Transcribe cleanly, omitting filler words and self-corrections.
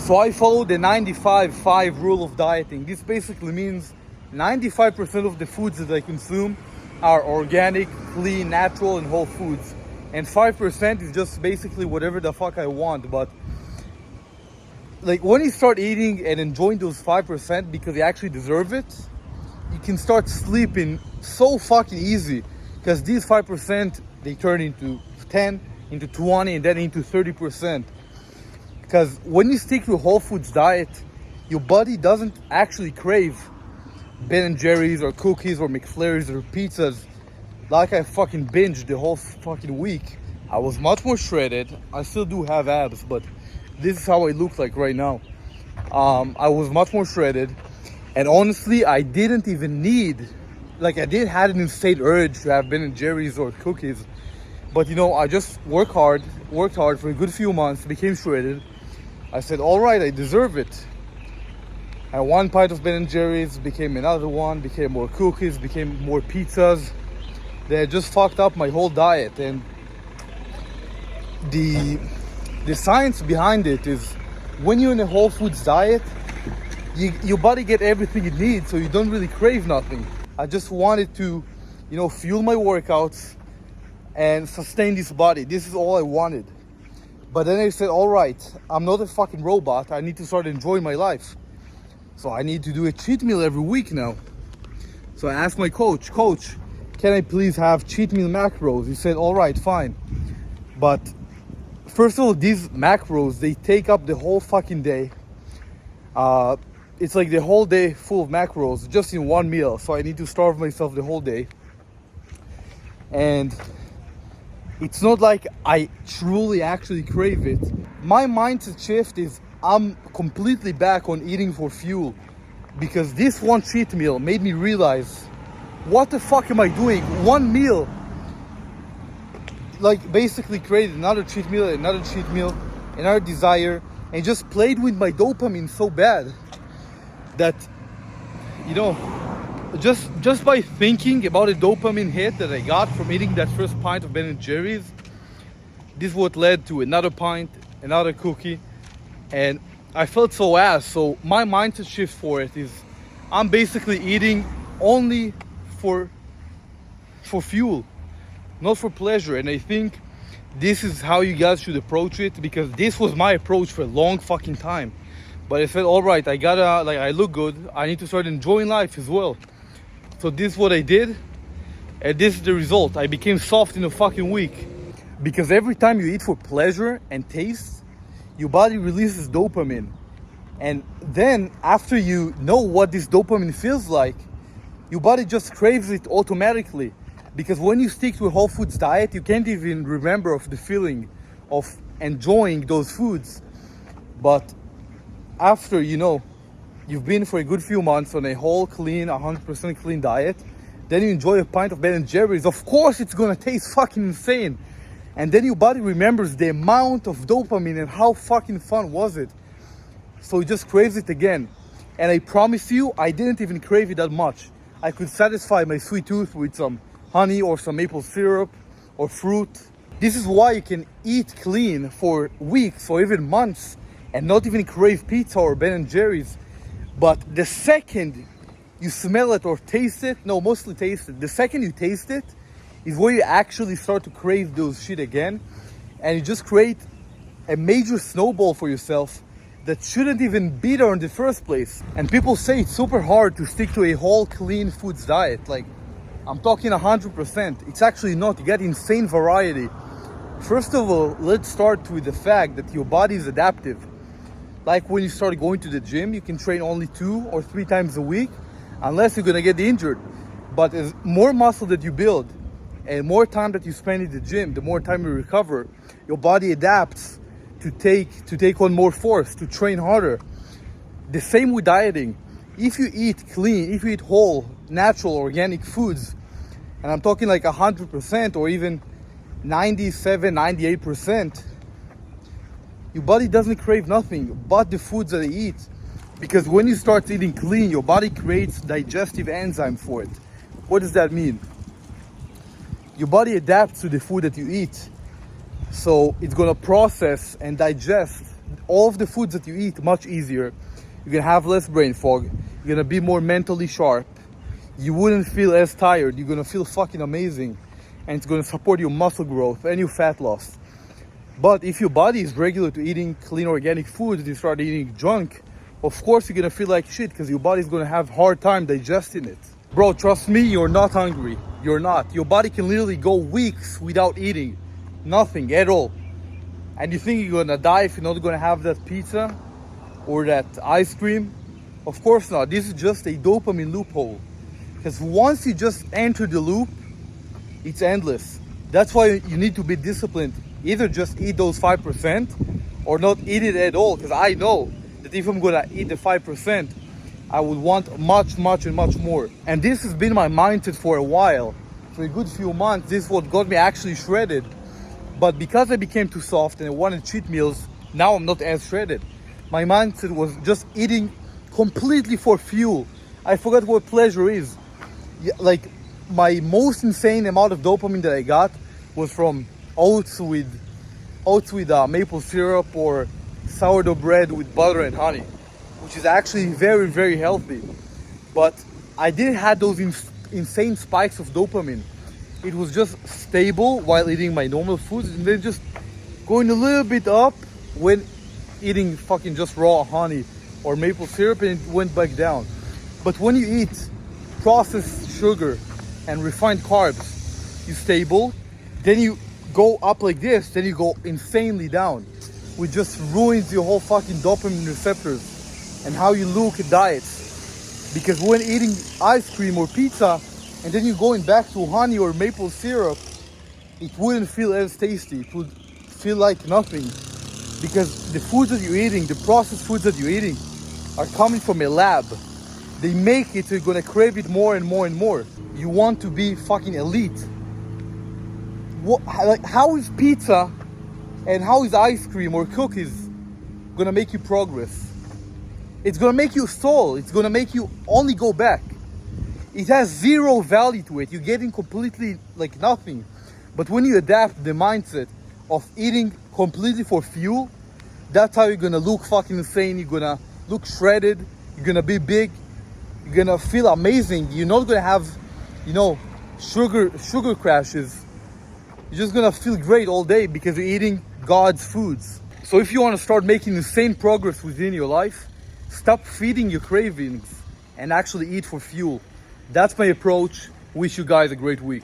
So I follow the 95-5 rule of dieting. This basically means 95% of the foods that I consume are organic, clean, natural, and whole foods. And 5% is just basically whatever the fuck I want. But like when you start eating and enjoying those 5% because you actually deserve it, you can start sleeping so fucking easy. Because these 5%, they turn into 10, into 20, and then into 30%. Because when you stick to a whole foods diet, your body doesn't actually crave Ben & Jerry's or cookies or McFlurries or pizzas like I fucking binged the whole fucking week. I was much more shredded. I still do have abs, but this is how I look like right now. I was much more shredded, and honestly, I didn't even need, like I didn't have an insane urge to have Ben & Jerry's or cookies. But you know, I just worked hard for a good few months, became shredded. I said, all right, I deserve it. And one pint of Ben & Jerry's became another one, became more cookies, became more pizzas. They just fucked up my whole diet. And the science behind it is when you're in a whole foods diet, your body get everything it needs, so you don't really crave nothing. I just wanted to, you know, fuel my workouts and sustain this body. This is all I wanted. But then I said, all right, I'm not a fucking robot. I need to start enjoying my life. So I need to do a cheat meal every week now. So I asked my coach, can I please have cheat meal macros? He said, all right, fine. But first of all, these macros, they take up the whole fucking day. It's like the whole day full of macros just in one meal. So I need to starve myself the whole day. And it's not like I truly actually crave it. My mindset shift is I'm completely back on eating for fuel, because this one cheat meal made me realize, what the fuck am I doing? One meal like basically created another cheat meal, another desire, and just played with my dopamine so bad that, you know, just by thinking about a dopamine hit that I got from eating that first pint of Ben & Jerry's, this is what led to another pint, another cookie, and I felt so ass. So my mindset shift for it is I'm basically eating only for fuel, not for pleasure. And I think this is how you guys should approach it, because this was my approach for a long fucking time. But I said, all right, I gotta, like, I look good, I need to start enjoying life as well. So this is what I did, and this is the result. I became soft in a fucking week. Because every time you eat for pleasure and taste, your body releases dopamine. And then after you know what this dopamine feels like, your body just craves it automatically. Because when you stick to a whole foods diet, you can't even remember of the feeling of enjoying those foods. But after, you know, you've been for a good few months on a whole clean, 100% clean diet, then you enjoy a pint of Ben & Jerry's, of course it's gonna taste fucking insane. And then your body remembers the amount of dopamine and how fucking fun was it. So it just craves it again. And I promise you, I didn't even crave it that much. I could satisfy my sweet tooth with some honey or some maple syrup or fruit. This is why you can eat clean for weeks or even months and not even crave pizza or Ben & Jerry's. But the second you smell it or taste it, no, mostly taste it, the second you taste it is where you actually start to crave those shit again. And you just create a major snowball for yourself that shouldn't even be there in the first place. And people say it's super hard to stick to a whole clean foods diet. Like, I'm talking 100%. It's actually not. You get insane variety. First of all, let's start with the fact that your body is adaptive. Like when you start going to the gym, you can train only 2 or 3 times a week, unless you're gonna get injured. But as more muscle that you build and more time that you spend in the gym, the more time you recover, your body adapts to take on more force, to train harder. The same with dieting. If you eat clean, if you eat whole, natural, organic foods, and I'm talking like 100% or even 97, 98%, your body doesn't crave nothing but the foods that they eat. Because when you start eating clean, your body creates digestive enzyme for it. What does that mean? Your body adapts to the food that you eat. So it's gonna process and digest all of the foods that you eat much easier. You're gonna have less brain fog. You're gonna be more mentally sharp. You wouldn't feel as tired. You're gonna feel fucking amazing. And it's gonna support your muscle growth and your fat loss. But if your body is regular to eating clean organic food and you start eating junk, of course you're gonna feel like shit because your body's gonna have hard time digesting it. Bro, trust me, you're not hungry. You're not. Your body can literally go weeks without eating. Nothing at all. And you think you're gonna die if you're not gonna have that pizza or that ice cream? Of course not. This is just a dopamine loophole. Because once you just enter the loop, it's endless. That's why you need to be disciplined. Either just eat those 5% or not eat it at all. Because I know that if I'm gonna eat the 5%, I would want much more. And this has been my mindset for a while. For a good few months, this is what got me actually shredded. But because I became too soft and I wanted cheat meals, now I'm not as shredded. My mindset was just eating completely for fuel. I forgot what pleasure is. Like, my most insane amount of dopamine that I got was from oats with maple syrup or sourdough bread with butter and honey, which is actually very healthy. But I didn't have those insane spikes of dopamine. It was just stable while eating my normal foods, and then just going a little bit up when eating fucking just raw honey or maple syrup, and it went back down. But when you eat processed sugar and refined carbs, you're stable. Then you go up like this, then you go insanely down, which just ruins your whole fucking dopamine receptors and how you look at diets. Because when eating ice cream or pizza and then you're going back to honey or maple syrup, it wouldn't feel as tasty. It would feel like nothing. Because the foods that you're eating, the processed foods that you're eating, are coming from a lab. They make it so you're gonna crave it more and more. You want to be fucking elite. How is pizza and how is ice cream or cookies gonna make you progress? It's gonna make you stall. It's gonna make you only go back. It has zero value to it. You're getting completely like nothing. But when you adapt the mindset of eating completely for fuel, that's how you're gonna look fucking insane. You're gonna look shredded. You're gonna be big. You're gonna feel amazing. You're not gonna have, sugar crashes. You're just gonna feel great all day because you're eating God's foods. So if you want to start making insane progress within your life, stop feeding your cravings and actually eat for fuel. That's my approach. Wish you guys a great week.